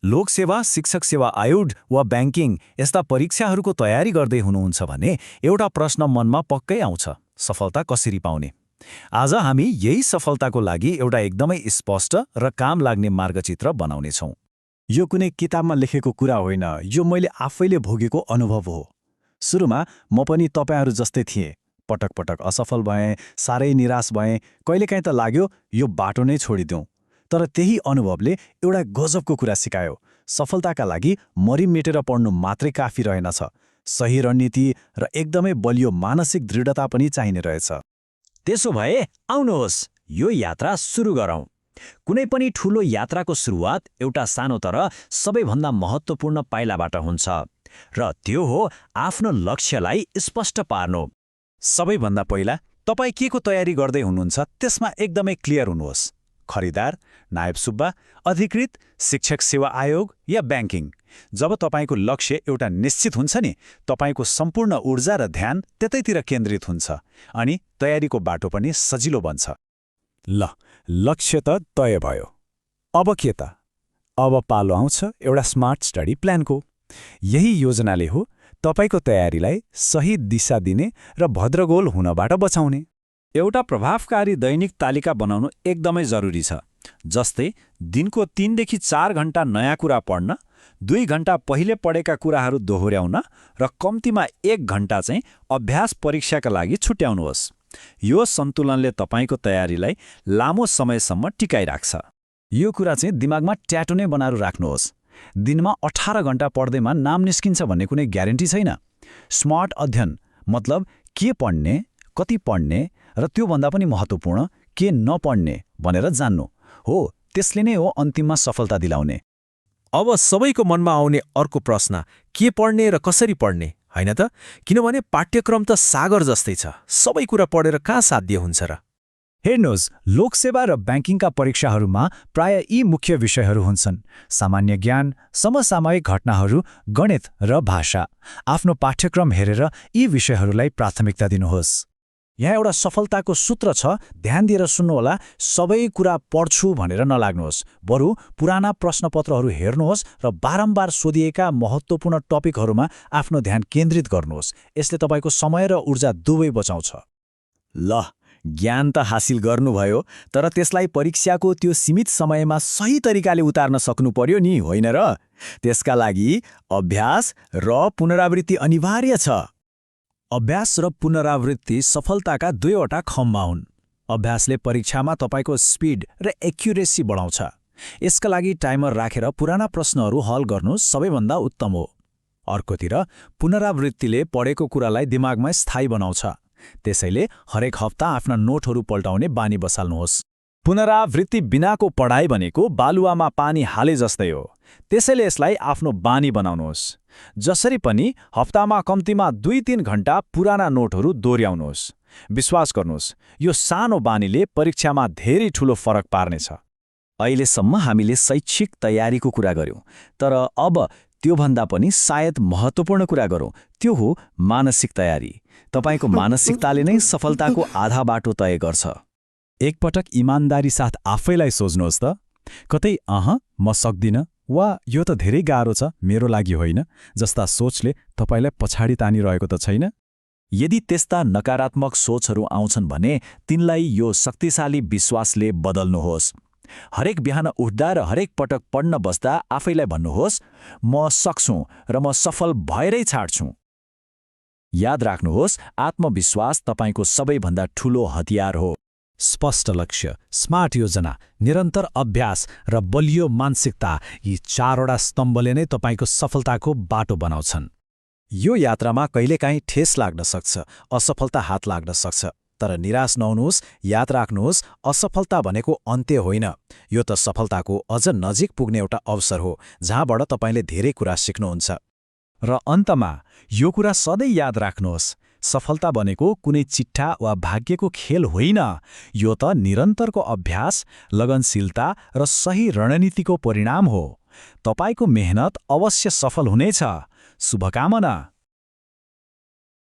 लोकसेवा, शिक्षक सेवा आयोग वा ब्याङ्किङ यस्ता परीक्षाहरूको तयारी गर्दै हुनुहुन्छ भने एउटा प्रश्न मनमा पक्कै आउँछ, सफलता कसरी पाउने? आज हामी यही सफलताको लागि एउटा एकदमै स्पष्ट र काम लाग्ने मार्गचित्र बनाउनेछौँ। यो कुनै किताबमा लेखेको कुरा होइन, यो मैले आफैले भोगेको अनुभव हो। सुरुमा म पनि तपाईहरू जस्तै थिएँ। पटक पटक असफल भएँ, साह्रै निराश भएँ, कहिलेकाहीँ त लाग्यो यो बाटो नै छोडिदिउँ। तर त्यही अनुभवले एउटा गजबको कुरा सिकायो। सफलताका लागि मरिमेटेर पढ्नु मात्रै काफी रहेनछ, सही रणनीति र एकदमै बलियो मानसिक दृढता पनि चाहिने रहेछ। त्यसो भए आउनुहोस् यो यात्रा सुरु गरौँ। कुनै पनि ठूलो यात्राको सुरुवात एउटा सानो तर सबैभन्दा महत्त्वपूर्ण पाइलाबाट हुन्छ, र त्यो हो आफ्नो लक्ष्यलाई स्पष्ट पार्नु। सबैभन्दा पहिला तपाईँ के को तयारी गर्दै हुनुहुन्छ त्यसमा एकदमै क्लियर हुनुहोस्। खरिदार, नायब सुब्बा, अधिकृत, शिक्षक सेवा आयोग या ब्याङ्किङ। जब तपाईँको लक्ष्य एउटा निश्चित हुन्छ नि, तपाईँको सम्पूर्ण ऊर्जा र ध्यान त्यतैतिर केन्द्रित हुन्छ अनि तयारीको बाटो पनि सजिलो बन्छ। ल, लक्ष्य त तय भयो। अब के त? अब पालो आउँछ एउटा स्मार्ट स्टडी प्लानको। यही योजनाले हो तपाईँको तयारीलाई सही दिशा दिने र भद्रगोल हुनबाट बचाउने। एउटा प्रभावकारी दैनिक तालिका बनाउनु एकदमै जरुरी छ। जस्तै दिनको 3 देखि 4 घण्टा नयाँ कुरा पढ्न, 2 घण्टा पहिले पढेका कुराहरू दोहोर्याउन र कम्तीमा 1 घण्टा चाहिँ अभ्यास परीक्षाका लागि छुट्याउनुहोस्। यो सन्तुलनले तपाईँको तयारीलाई लामो समयसम्म टिकाइराख्छ। यो कुरा चाहिँ दिमागमा ट्याटो नै बनाएर राख्नुहोस्। दिनमा 18 घण्टा पढ्दैमा नाम निस्किन्छ भन्ने कुनै ग्यारेन्टी छैन। स्मार्ट अध्ययन मतलब के पढ्ने, कति पढ्ने र त्योभन्दा पनि महत्त्वपूर्ण के नपढ्ने भनेर जान्नु हो। त्यसले नै हो अन्तिममा सफलता दिलाउने। अब सबैको मनमा आउने अर्को प्रश्न, के पढ्ने र कसरी पढ्ने, होइन त? किनभने पाठ्यक्रम त सागर जस्तै छ, सबै कुरा पढेर कहाँ साध्य हुन्छ र? हेर्नुहोस्, लोकसेवा र ब्याङ्किङका परीक्षाहरूमा प्राय यी मुख्य विषयहरू हुन्छन्: सामान्य ज्ञान, समसामयिक घटनाहरू, गणित र भाषा। आफ्नो पाठ्यक्रम हेरेर यी विषयहरूलाई प्राथमिकता दिनुहोस्। यहाँ एउटा सफलताको सूत्र छ, ध्यान दिएर सुन्नुहोला। सबै कुरा पढ्छु भनेर नलाग्नुहोस्, बरु पुराना प्रश्नपत्रहरू हेर्नुहोस् र बारम्बार सोधिएका महत्त्वपूर्ण टपिकहरूमा आफ्नो ध्यान केन्द्रित गर्नुहोस्। यसले तपाईँको समय र ऊर्जा दुवै बचाउँछ। ल, ज्ञान त हासिल गर्नुभयो, तर त्यसलाई परीक्षाको त्यो सीमित समयमा सही तरिकाले उतार्न सक्नु पर्यो नि, होइन र? त्यसका लागि अभ्यास र पुनरावृत्ति अनिवार्य छ। अभ्यास र पुनरावृत्ति सफलताका दुईवटा खम्बा हुन्। अभ्यासले परीक्षामा तपाईँको स्पिड र एक्युरेसी बढाउँछ। यसका लागि टाइमर राखेर पुराना प्रश्नहरू हल गर्नु सबैभन्दा उत्तम हो। अर्कोतिर पुनरावृत्तिले पढेको कुरालाई दिमागमा स्थायी बनाउँछ। त्यसैले हरेक हप्ता आफ्ना नोटहरू पल्टाउने बानी बसाल्नुहोस्। पुनरावृत्ति बिनाको पढाइ भनेको बालुवामा पानी हाले जस्तै हो। त्यसैले यसलाई आफ्नो बानी बनाउनुहोस्। जसरी पनि हप्तामा कम्तीमा 2-3 घण्टा पुराना नोटहरू दोहोर्याउनुहोस्। विश्वास गर्नुहोस्, यो सानो बानीले परीक्षामा धेरै ठूलो फरक पार्नेछ। अहिलेसम्म हामीले शैक्षिक तयारीको कुरा गर्यौं, तर अब त्योभन्दा पनि सायद महत्त्वपूर्ण कुरा गरौँ। त्यो हो मानसिक तयारी। तपाईँको मानसिकताले नै सफलताको आधा बाटो तय गर्छ। एकपटक इमान्दारी साथ आफैलाई सोच्नुहोस् त, कतै म सक्दिनँ वा यो त धेरै गाह्रो छ, मेरो लागि होइन जस्ता सोचले तपाईँलाई पछाडि तानिरहेको त छैन? यदि त्यस्ता नकारात्मक सोचहरू आउँछन् भने तिनलाई यो शक्तिशाली विश्वासले बदल्नुहोस्। हरेक बिहान उठ्दा र हरेक पटक पढ्न बस्दा आफैलाई भन्नुहोस्, म सक्छु र म सफल भएरै छाड्छु। याद राख्नुहोस्, आत्मविश्वास तपाईँको सबैभन्दा ठूलो हतियार हो। स्पष्ट लक्ष्य, स्मार्ट योजना, निरन्तर अभ्यास र बलियो मानसिकता, यी 4वटा स्तम्भले नै तपाईँको सफलताको बाटो बनाउँछन्। यो यात्रामा कहिलेकाहीँ ठेस लाग्न सक्छ, असफलता हात लाग्न सक्छ, तर निराश नहुनुहोस्। याद राख्नुहोस्, असफलता भनेको अन्त्य होइन, यो त सफलताको अझ नजिक पुग्ने एउटा अवसर हो, जहाँबाट तपाईँले धेरै कुरा सिक्नुहुन्छ। र अन्तमा यो कुरा सधैँ याद राख्नुहोस्, सफलता भनेको कुनै चिट्ठा वा भाग्यको खेल होइन, यो त निरन्तरको अभ्यास, लगनशीलता र सही रणनीतिको परिणाम हो। तपाईँको मेहनत अवश्य सफल हुनेछ। शुभकामना।